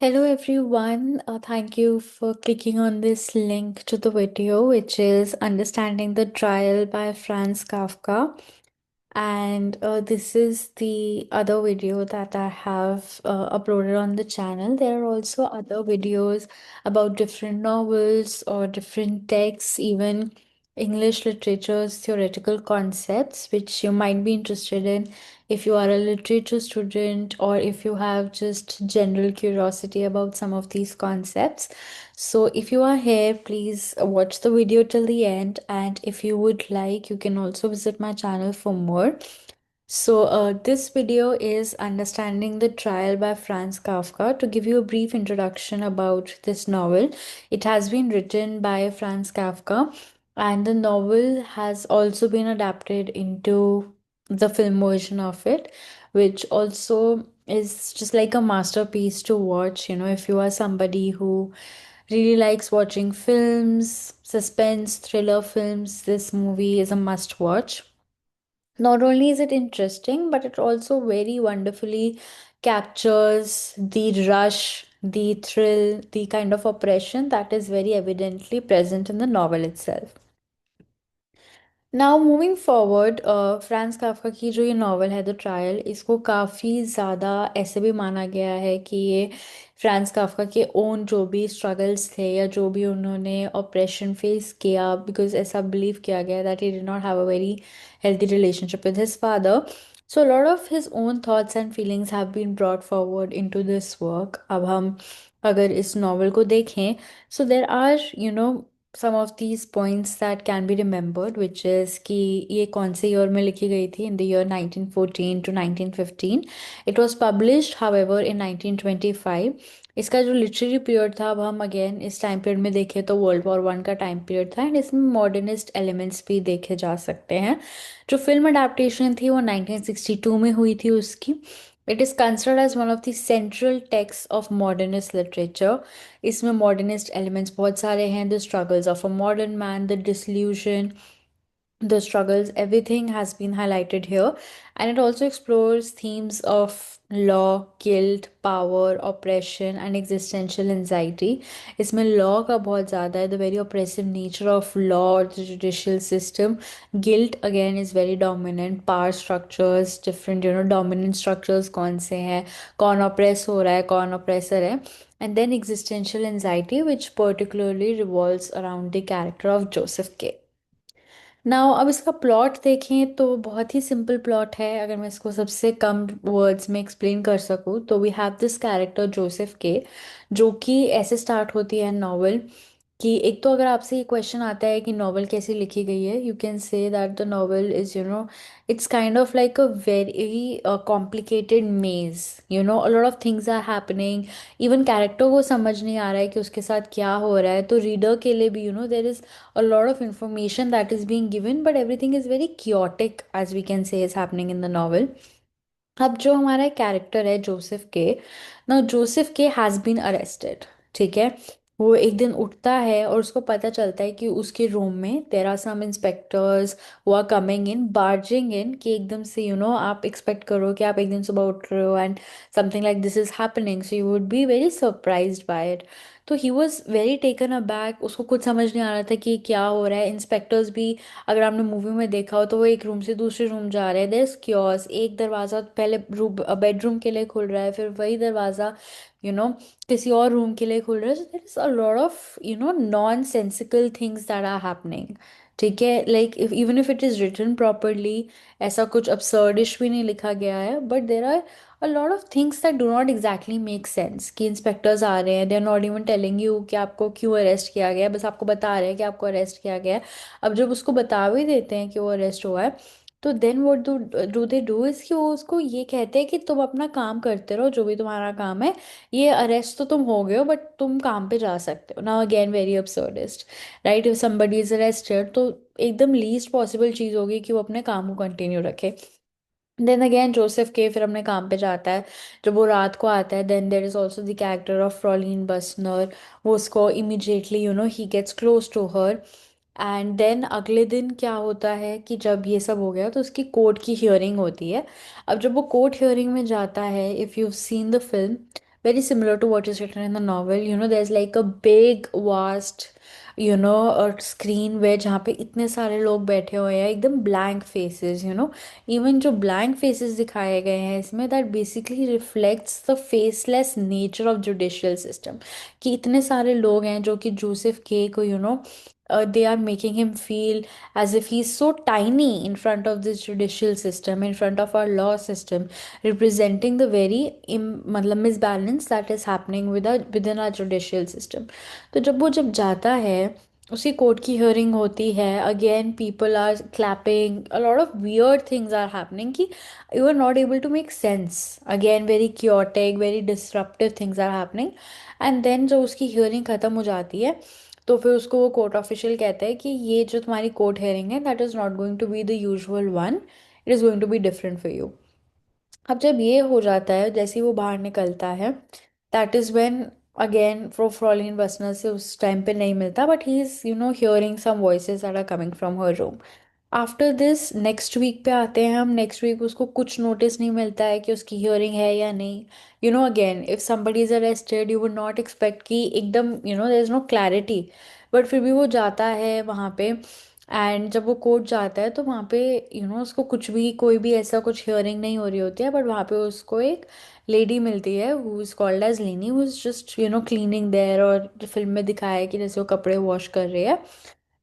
Hello everyone, thank you for clicking on this link to the video, which is Understanding the Trial by Franz Kafka. And this is the other video that I have uploaded on the channel. There are also other videos about different novels or different texts, even English literature's theoretical concepts, which you might be interested in if you are a literature student or if you have just general curiosity about some of these concepts. So, if you are here, please watch the video till the end, and if you would like, you can also visit my channel for more. So, this video is Understanding the Trial by Franz Kafka. To give you a brief introduction about this novel, it has been written by Franz Kafka, and the novel has also been adapted into the film version of it, which also is just like a masterpiece to watch. If you are somebody who really likes watching films, suspense, thriller films, this movie is a must watch. Not only is it interesting, but it also very wonderfully captures the rush, the thrill, the kind of oppression that is very evidently present in the novel itself. Now moving forward France Kafka की जो ये novel है the trial, इसको काफ़ी ज़्यादा ऐसे भी माना गया है कि ये फ्रांस काफ्का के ओन जो भी स्ट्रगल्स थे या जो भी उन्होंने ऑपरेशन फेस किया, बिकॉज ऐसा बिलीव किया गया that he did not have a very healthy relationship with his father. So a lot of his own thoughts and feelings have been brought forward into this work. अब हम अगर इस novel को देखें, so there are some of these points that can be remembered, which is कि ये कौन से ईयर में लिखी गई थी, in the year 1914 to 1915. It was published however in 1925. इसका जो लिटरेरी पीरियड था, अब हम अगेन इस टाइम पीरियड में देखें तो वर्ल्ड वॉर 1 का टाइम पीरियड था, एंड इसमें मॉडर्निस्ट एलिमेंट्स भी देखे जा सकते हैं. जो फिल्म अडेप्टेशन थी वो 1962 में हुई थी उसकी. It is considered as one of the central text of modernist literature. इसमें मॉडर्निस्ट एलिमेंट्स बहुत सारे हैं. The struggles of a modern man, the dissolution, the struggles, everything has been highlighted here. And it also explores themes of law, guilt, power, oppression, and existential anxiety. इसमें law का बहुत ज़्यादा है, the very oppressive nature of law or the judicial system. Guilt again is very dominant. Power structures, different dominant structures कौन से हैं, कौन oppress हो रहा है, कौन oppressor है. And then existential anxiety, which particularly revolves around the character of Joseph K. Now अब इसका प्लॉट देखें तो बहुत ही सिंपल प्लॉट है. अगर मैं इसको सबसे कम वर्ड्स में एक्सप्लेन कर सकूँ तो we have this character Joseph K, जो कि ऐसे स्टार्ट होती है नॉवल कि एक तो अगर आपसे ये क्वेश्चन आता है कि नॉवल कैसी लिखी गई है, you can say that the novel is it's kind of like a very complicated maze. A lot of things are happening. Even character को समझ नहीं आ रहा है कि उसके साथ क्या हो रहा है, तो रीडर के लिए भी there is a lot of information that is being given, but everything is very chaotic, as we can say is happening in the novel. अब जो हमारा कैरेक्टर है जोसेफ के, ना जोसेफ के हैज़ बीन अरेस्टेड. ठीक है. वो एक दिन उठता है और उसको पता चलता है कि उसके रूम में there are some inspectors who are coming in, barging in, कि एकदम से आप एक्सपेक्ट करो कि आप एक दिन सुबह उठ रहे हो and something like this is happening, so you would be very surprised by it. तो he was very taken aback. उसको कुछ समझ नहीं आ रहा था कि क्या हो रहा है. इंस्पेक्टर्स भी, अगर आपने मूवी में देखा हो तो वो एक रूम से दूसरे रूम जा रहे हैं. There is chaos. एक दरवाज़ा पहले रूम बेडरूम के लिए खुल रहा है, फिर वही दरवाज़ा यू नो किसी और रूम के लिए खुल रहा है. So there is a lot of nonsensical things that are happening. ठीक है. Like even if it is written properly, ऐसा कुछ absurdish भी नहीं लिखा गया है, but there are a lot of things that do not exactly make sense. कि इंस्पेक्टर्स आ रहे हैं, they are not even telling you कि आपको क्यों अरेस्ट किया गया है, बस आपको बता रहे हैं कि आपको अरेस्ट किया गया है. अब जब उसको बता भी देते हैं कि वो अरेस्ट हुआ है, तो then what do they do is कि वो उसको ये कहते हैं कि तुम अपना काम करते रहो, जो भी तुम्हारा काम है. ये अरेस्ट तो तुम हो गए हो, बट तुम काम पे जा सकते हो. Now again very absurdist, right. If somebody is arrested तो एकदम लीस्ट पॉसिबल चीज़ होगी कि वो अपने काम को कंटिन्यू रखे. देन अगेन जोसेफ के फिर अपने काम पे जाता है. जब वो रात को आता है, then there is also the character of Fraulein Burstner. वो उसको इमिजिएटली ही gets close to her. And then अगले दिन क्या होता है कि जब ये सब हो गया तो उसकी कोर्ट की हियरिंग होती है. अब जब वो कोर्ट हियरिंग में जाता है, if you seen the film, very similar to what is written in the novel. There's like a big vast screen where जहाँ पे इतने सारे लोग बैठे हुए हैं, एकदम ब्लैंक फेसेस, इवन जो ब्लैंक फेसेस दिखाए गए हैं इसमें, that basically reflects the faceless nature of judicial system. कि इतने सारे लोग हैं जो कि जोसेफ के को they are making him feel as if he's so tiny in front of this judicial system, in front of our law system, representing the very मतलब misbalance that is happening within our judicial system. तो जब जाता है, उसकी court की hearing होती है, again people are clapping, a lot of weird things are happening कि you are not able to make sense, again very chaotic, very disruptive things are happening. And then जब उसकी हियरिंग ख़त्म हो जाती है, तो फिर उसको वो कोर्ट ऑफिशियल कहता है कि ये जो तुम्हारी कोर्ट हेयरिंग है, that is not going to be the usual one, it is going to be different for you. अब जब ये हो जाता है, जैसे ही वो बाहर निकलता है, that is when again Fraulein Burstner से उस टाइम पे नहीं मिलता, but he is hearing some voices that are coming from her room. After this next week पे आते हैं हम। नेक्स्ट वीक उसको कुछ नोटिस नहीं मिलता है कि उसकी हियरिंग है या नहीं। Again if somebody is arrested, you would not expect कि एकदम there is no clarity, but फिर भी वो जाता है वहाँ पे। एंड जब वो कोर्ट जाता है तो वहाँ पे उसको कुछ भी, कोई भी ऐसा कुछ हियरिंग नहीं हो रही होती है, बट वहाँ पे उसको एक लेडी मिलती है who is called as Leni, who is just cleaning there, और फिल्म में दिखाया है कि जैसे वो कपड़े वॉश कर रही है।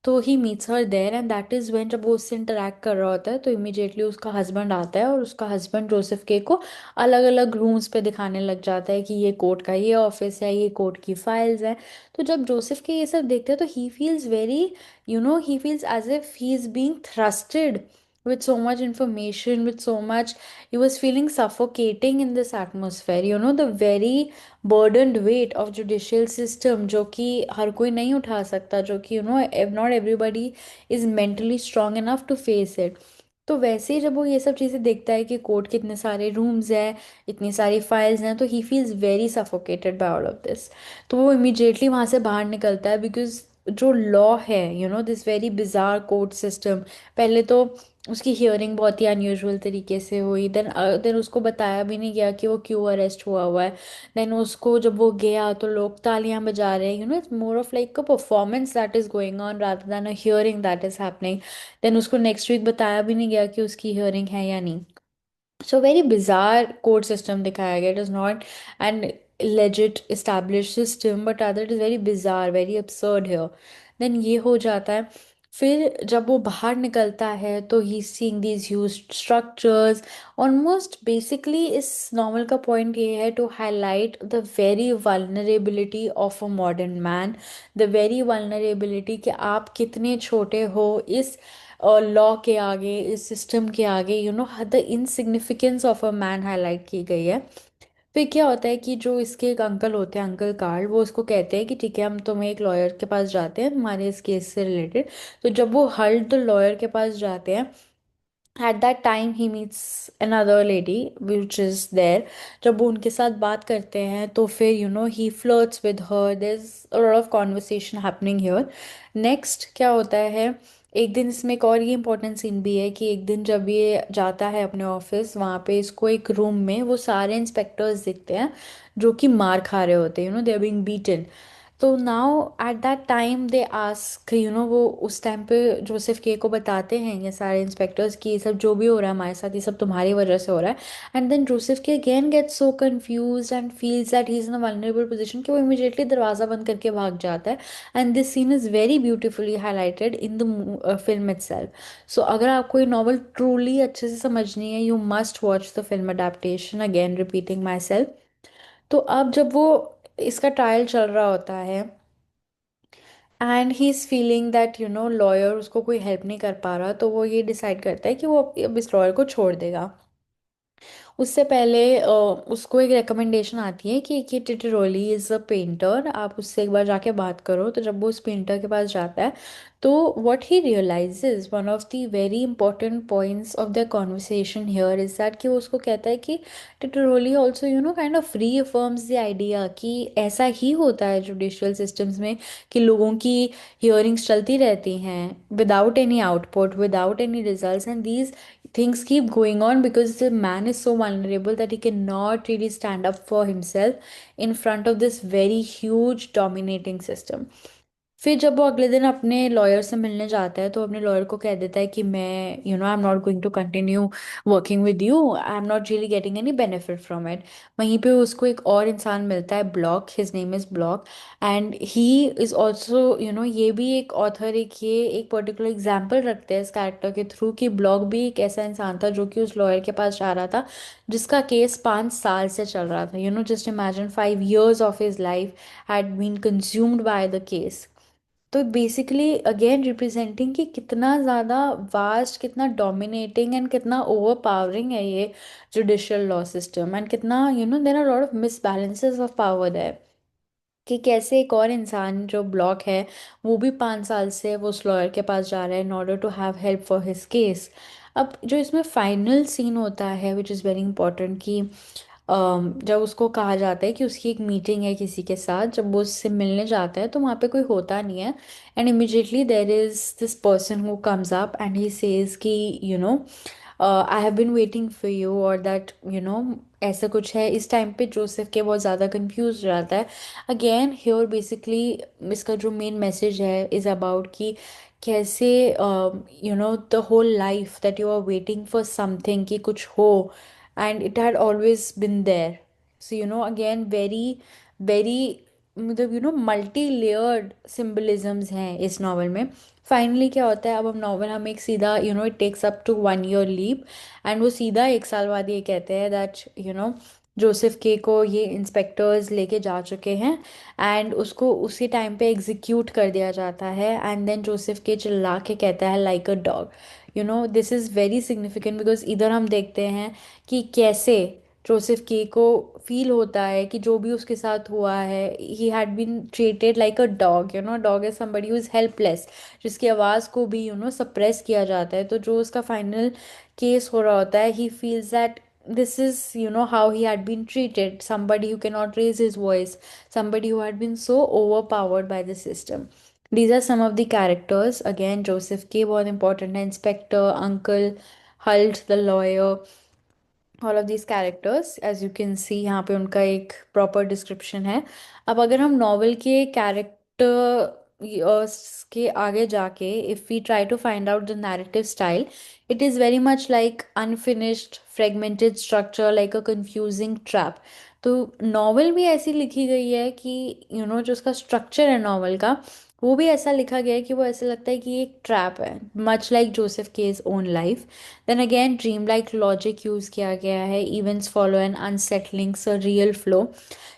तो he meets her there, and that is when, जब वो उससे इंटरेक्ट कर रहा होता है, तो इमिडिएटली उसका हस्बैंड आता है, और उसका हस्बैंड जोसेफ के को अलग अलग रूम्स पे दिखाने लग जाता है कि ये कोर्ट का ये ऑफिस है, ये कोर्ट की फाइल्स हैं। तो जब जोसेफ के ये सब देखते हैं, तो he feels very, he feels as if he is being thrusted with so much information, with so much, he was feeling suffocating in this atmosphere, the very burdened weight of judicial system, जो कि हर कोई नहीं उठा सकता, जो कि not everybody is mentally strong enough to face it। तो वैसे ही जब वो ये सब चीज़ें देखता है कि कोर्ट के इतने सारे रूम्स हैं, इतनी सारी फाइल्स हैं, तो he feels very suffocated by all of this. तो वो इमीडिएटली वहाँ से बाहर निकलता है, बिकॉज जो लॉ है, this very bizarre court system. पहले तो उसकी हियरिंग बहुत ही अनयूजुअल तरीके से हुई, देन उसको बताया भी नहीं गया कि वो क्यों अरेस्ट हुआ हुआ है। देन उसको जब वो गया तो लोग तालियां बजा रहे हैं, it's more of like a performance that is going on rather than a hearing that is happening. Then उसको नेक्स्ट वीक बताया भी नहीं गया कि उसकी हियरिंग है या नहीं। So very bizarre court system दिखाया गया। It is not an legit established system, but rather it is very bizarre, very absurd here. Then ये हो जाता है। फिर जब वो बाहर निकलता है तो he seeing these huge structures। Almost basically इस नॉवल का पॉइंट ये है to highlight the very vulnerability of a modern man, the very vulnerability कि आप कितने छोटे हो इस लॉ के आगे, इस सिस्टम के आगे, the insignificance of a man highlight की गई है। फिर क्या होता है कि जो इसके एक अंकल होते हैं, अंकल कार्ल, वो उसको कहते हैं कि ठीक है, हम तुम्हें एक लॉयर के पास जाते हैं तुम्हारे इस केस से रिलेटेड। तो जब वो हल्ट द लॉयर के पास जाते हैं, at that time he meets another lady which is there। जब वो उनके साथ बात करते हैं तो फिर he flirts with her, there's a lot of conversation happening here। next क्या होता है, एक दिन इसमें एक और ये इंपॉर्टेंट सीन भी है कि एक दिन जब ये जाता है अपने ऑफिस, वहाँ पे इसको एक रूम में वो सारे इंस्पेक्टर्स दिखते हैं जो कि मार खा रहे होते हैं, दे आर बीइंग बीटन। तो now at that time they ask, वो उस टाइम पे जोसेफ के को बताते हैं ये सारे इंस्पेक्टर्स कि ये सब जो भी हो रहा है हमारे साथ, ये सब तुम्हारी वजह से हो रहा है। And then Joseph K again get so confuse and feels that he is in a vulnerable position कि वो इमीडिएटली दरवाज़ा बंद करके भाग जाता है। And this scene is very beautifully highlighted in the film itself. So अगर आपको ये नॉवल ट्रूली अच्छे से समझनी है, you must watch the film adaptation, again repeating myself. तो अब जब वो इसका ट्रायल चल रहा होता है, and he is feeling that lawyer उसको कोई हेल्प नहीं कर पा रहा, तो वो ये डिसाइड करता है कि वो अब इस लॉयर को छोड़ देगा। उससे पहले उसको एक रिकमेंडेशन आती है कि टिटरोली इज़ अ पेंटर, आप उससे एक बार जाके बात करो। तो जब वो उस पेंटर के पास जाता है, तो what he realises, one of the very important points of the conversation here is that कि वो उसको कहता है कि Titorelli also kind of reaffirms the idea कि ऐसा ही होता है जुडिशियल सिस्टम्स में, कि लोगों की हियरिंग्स चलती रहती हैं without any output, without any results, and these things keep going on because the man is so vulnerable that he cannot really stand up for himself in front of this very huge dominating system. फिर जब वो अगले दिन अपने lawyer से मिलने जाता है तो अपने लॉयर को कह देता है कि मैं I am not going to continue working with you, I am not really getting any benefit from it. वहीं पे उसको एक और इंसान मिलता है, Block, his name is Block, and he is also ये भी एक ऑथर, एक ये एक पर्टिकुलर एग्जाम्पल रखते हैं इस कैरेक्टर के थ्रू कि ब्लॉक भी एक ऐसा इंसान था जो कि उस लॉयर के पास जा रहा था जिसका केस 5 साल से चल रहा था। Just imagine 5 years of his life had been consumed by the case. तो बेसिकली अगेन रिप्रेजेंटिंग कि कितना ज़्यादा वास्ट, कितना डोमिनेटिंग एंड कितना ओवर पावरिंग है ये जुडिशियल लॉ सिस्टम, एंड कितना there are lot of misbalances of power there. कि कैसे एक और इंसान जो ब्लॉक है वो भी 5 साल से वो उस लॉयर के पास जा रहा है in order to have help for his case. अब जो इसमें फाइनल सीन होता है विच इज़ वेरी इंपॉर्टेंट कि जब उसको कहा जाता है कि उसकी एक मीटिंग है किसी के साथ, जब वो उससे मिलने जाता है तो वहाँ पे कोई होता नहीं है, and immediately there is this person who comes up and he says कि I have been waiting for you, और दैट ऐसा कुछ है। इस टाइम पे जोसेफ के बहुत ज़्यादा कंफ्यूज हो जाता है। अगेन हियर बेसिकली इसका जो मेन मैसेज है इज़ अबाउट कि कैसे the whole life that you are waiting for something कि कुछ हो, and it had always been there. So again very very मतलब मल्टी लेयर्ड सिम्बलिज्म्स हैं इस नॉवल में। फाइनली क्या होता है, अब हम नॉवल हम एक सीधा it takes up to 1 year leap, and वो सीधा 1 साल बाद ये कहते हैं दैट जोसेफ के को ये इंस्पेक्टर्स लेके जा चुके हैं, एंड उसको उसी टाइम पे एग्जीक्यूट कर दिया जाता है। एंड देन जोसेफ के चिल्ला के कहता है like a dog. This is very significant because इधर हम देखते हैं कि कैसे जोसेफ के को फील होता है कि जो भी उसके साथ हुआ है, he had been treated like a dog. Dog is somebody who is helpless, जिसकी आवाज़ को भी सप्रेस किया जाता है। तो जो उसका फाइनल केस हो रहा होता है, he feels that this is how he had been treated, somebody who cannot raise his voice, somebody who had been so overpowered by the system. These are some of the characters. Again, Joseph K बहुत important है, inspector, uncle, Hult the lawyer, all of these characters as you can see यहाँ पे उनका एक proper description है। अब अगर हम नॉवल के कैरेक्टर के आगे जाके if we try to find out the narrative style, it is very much like unfinished fragmented structure, like a confusing trap. तो नॉवल भी ऐसी लिखी गई है कि जो उसका स्ट्रक्चर है नॉवल का, वो भी ऐसा लिखा गया है कि वो ऐसा लगता है कि ये एक ट्रैप है, much like Joseph K's own life. Then again dream like logic use किया गया है, events follow an unsettling real flow,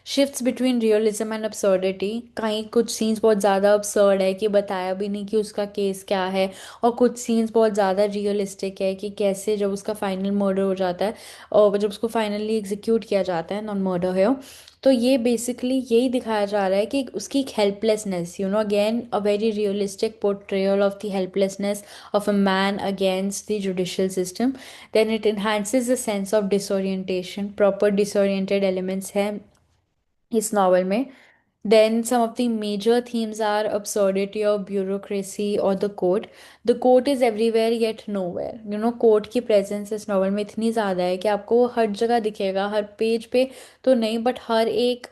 shifts between realism and absurdity। कहीं कुछ सीन्स बहुत ज़्यादा absurd है कि बताया भी नहीं कि उसका केस क्या है, और कुछ सीन्स बहुत ज़्यादा रियलिस्टिक है कि कैसे जब उसका फाइनल मर्डर हो जाता है और जब उसको फाइनली एग्जीक्यूट किया जाता है, नॉन मर्डर है। तो ये बेसिकली यही दिखाया जा रहा है कि उसकी एक helplessness, again a very realistic portrayal of the helplessness of a man against the judicial system. Then it enhances the sense of disorientation, proper disoriented elements हैं इस नॉवल में। Then some of the major themes are absurdity of bureaucracy or the court. The court is everywhere yet nowhere. Court की presence इस novel में इतनी ज़्यादा है कि आपको वो हर जगह दिखेगा, हर पेज पे तो नहीं बट हर एक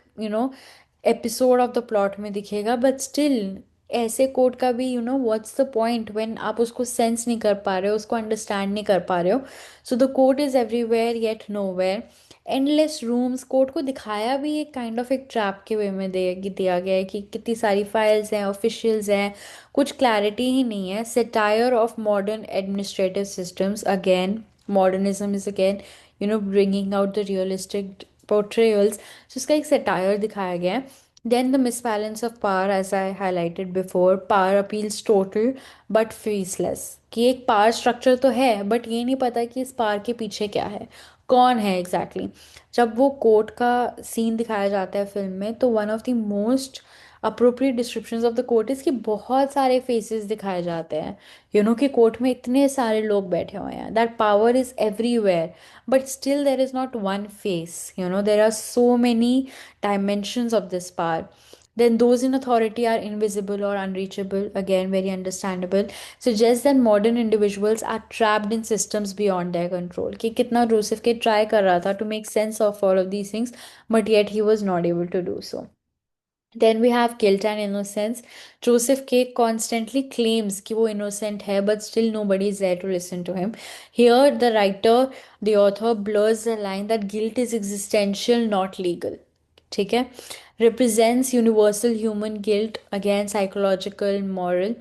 एपिसोड ऑफ द प्लॉट में दिखेगा। बट स्टिल ऐसे कोर्ट का भी व्हाट्स द पॉइंट व्हेन आप उसको सेंस नहीं कर पा रहे हो, उसको अंडरस्टैंड नहीं कर पा रहे हो। So the court is everywhere yet nowhere. Endless rooms, court को दिखाया भी एक काइंड ऑफ एक ट्रैप के वे में दिया गया है कि कितनी सारी फाइल्स हैं, ऑफिशियल्स हैं, कुछ क्लैरिटी ही नहीं है। Satire of modern administrative systems, again modernism is again bringing out the realistic portrayals. So इसका एक सेटायर दिखाया गया है। Then the misbalance of power, as I highlighted before, power appeals total but faceless. कि एक पावर स्ट्रक्चर तो है but ये नहीं पता कि इस पावर के पीछे क्या है, कौन है एग्जैक्टली जब वो कोर्ट का सीन दिखाया जाता है फिल्म में, तो one of the most appropriate descriptions of the court is कि बहुत सारे फेसेस दिखाए जाते हैं। कि कोर्ट में इतने सारे लोग बैठे हुए हैं, that power is everywhere but still there is not one face, there are so many dimensions of this power. Then those in authority are invisible or unreachable, again, very understandable. Suggests that modern individuals are trapped in systems beyond their control. कि कितना Joseph के try कर रहा था to make sense of all of these things, but yet he was not able to do so. Then we have guilt and innocence. Joseph K constantly claims कि वो innocent है, but still nobody is there to listen to him. Here, the writer, the author blurs the line that guilt is existential, not legal. ठीक है? Represents universal human guilt, again psychological, moral.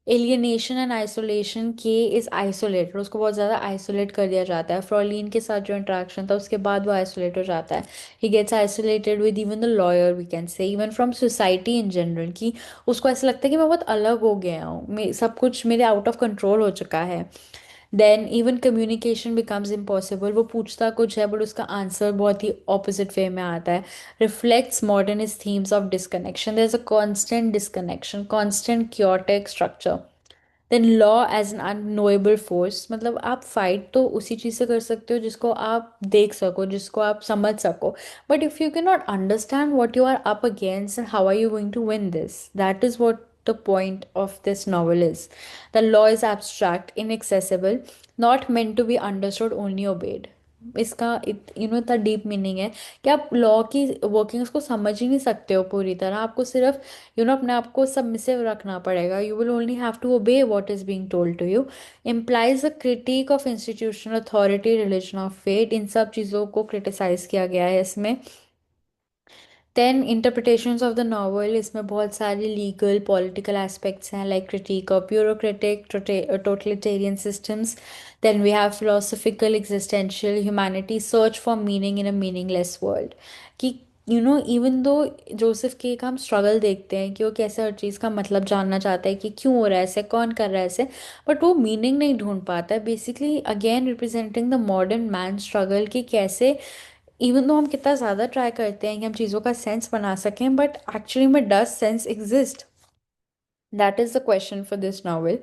Alienation and isolation के is isolated, उसको बहुत ज़्यादा isolate कर दिया जाता है। फ्रॉलिन के साथ जो इंटरेक्शन था उसके बाद वो आइसोलेट हो जाता है। He gets isolated with even the lawyer, we can say even from society in general, कि उसको ऐसा लगता है कि मैं बहुत अलग हो गया हूँ, सब कुछ मेरे आउट ऑफ कंट्रोल हो चुका है। Then even communication becomes impossible, वो पूछता कुछ है बट उसका आंसर बहुत ही ऑपोजिट वे में आता है। Reflects modernist themes of disconnection, there is a constant disconnection, constant chaotic structure. Then law as an unknowable force, मतलब आप फाइट तो उसी चीज़ से कर सकते हो जिसको आप देख सको, जिसको आप समझ सको, but if you can not understand what you are up against and how are you going to win this, that is what the point of this novel is. The law is abstract, inaccessible, not meant to be understood, only obeyed. इसका इतना deep meaning है कि आप law की workings को समझ ही नहीं सकते हो पूरी तरह। आपको सिर्फ अपने आप को सबमिसिव रखना पड़ेगा। You will only have to obey what is being told to you. Implies a critique of institutional authority, religion of fate, इन सब चीज़ों को क्रिटिसाइज किया गया है इसमें। Then interpretations of the novel, इसमें बहुत सारे लीगल पॉलिटिकल एस्पेक्ट्स हैं, like critique of bureaucratic totalitarian systems. Then we have philosophical existential humanity, search for meaning in a meaningless world. कि इवन दो जोसेफ के एक हम स्ट्रगल देखते हैं कि वो कैसे हर चीज़ का मतलब जानना चाहता है कि क्यों हो रहा है ऐसे, कौन कर रहा है ऐसे, बट वो मीनिंग नहीं ढूंढ पाता है। Basically again representing the modern man struggle, कि कैसे इवन दो हम कितना ज़्यादा ट्राई करते हैं कि हम चीज़ों का सेंस बना सकें, बट एक्चुअली में does sense exist, that is the question for this novel.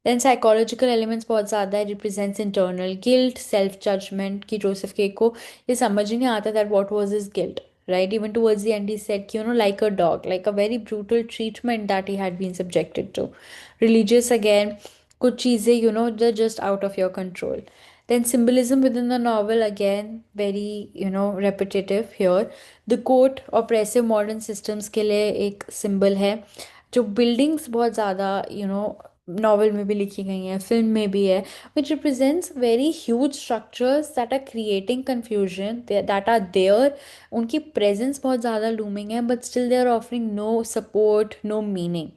Then psychological elements बहुत ज़्यादा है, represents internal guilt, self judgement, कि जोसेफ के को ये समझ ही नहीं आता that what was his guilt, right? Even towards the end he said कि like a dog, like a very brutal treatment that he had been subjected to. Religious again, कुछ चीज़ें just out of your control. Then symbolism within the novel, again very repetitive here. The court oppressive modern systems के लिए एक symbol है। जो buildings बहुत ज़्यादा novel में भी लिखी गई हैं, फिल्म में भी है, which represents very huge structures that are creating confusion, that are there, उनकी presence बहुत ज़्यादा looming है, but still they are offering no support, no meaning.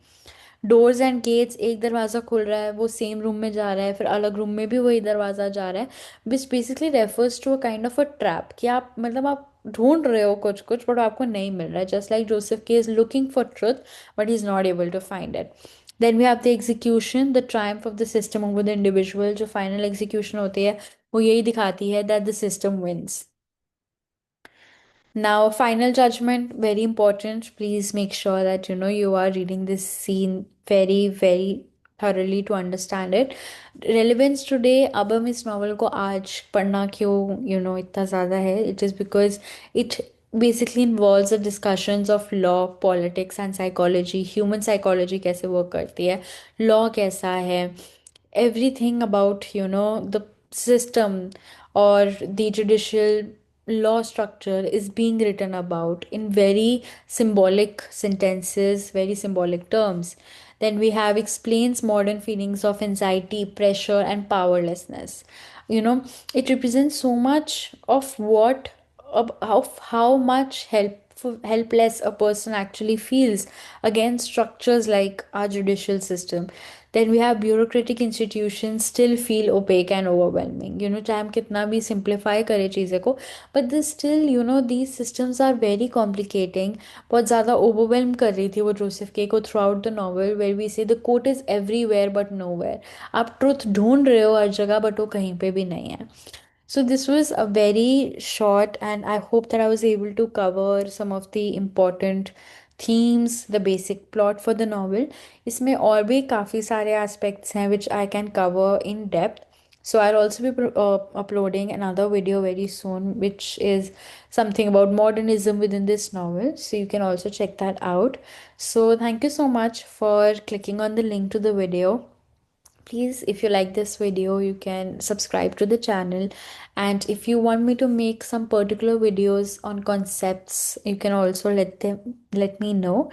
Doors and gates, एक दरवाज़ा खुल रहा है वो सेम रूम में जा रहा है, फिर अलग रूम में भी वही दरवाज़ा जा रहा है, which basically refers to a kind of a trap, कि आप आप ढूंढ रहे हो कुछ कुछ बट आपको नहीं मिल रहा है, just like Joseph K is looking for truth but he is not able to find it. Then we have the execution, the triumph of the system over the individual, जो फाइनल एग्जीक्यूशन होती है वो यही दिखाती है that the system wins. Now, final judgment, very important. Please make sure that you are reading this scene very, very thoroughly to understand it. Relevance today, अब हम इस novel को आज पढ़ना क्यों इतना ज़्यादा है? It is because it basically involves the discussions of law, politics and psychology. Human psychology कैसे work करती है, law कैसा है, everything about the system or the judicial law structure is being written about in very symbolic sentences, very symbolic terms. Then we have explains modern feelings of anxiety, pressure and powerlessness. It represents so much of how much helpless a person actually feels against structures like our judicial system. Then we have bureaucratic institutions still feel opaque and overwhelming. चाहे हम कितना भी simplify करें चीज़ें को, but this still, these systems are very complicating. बहुत ज़्यादा overwhelm कर रही थी वो जोसेफ के को throughout the novel, where we say the quote is everywhere but nowhere. आप truth ढूंढ रहे हो हर जगह but वो कहीं पे भी नहीं है. So this was a very short, and I hope that I was able to cover some of the important themes, the basic plot for the novel. इसमें और भी काफ़ी सारे aspects हैं which I can cover in depth. So I'll also be uploading another video very soon, which is something about modernism within this novel. So you can also check that out. So thank you so much for clicking on the link to the video. Please, if you like this video, you can subscribe to the channel. And if you want me to make some particular videos on concepts, you can also let me know.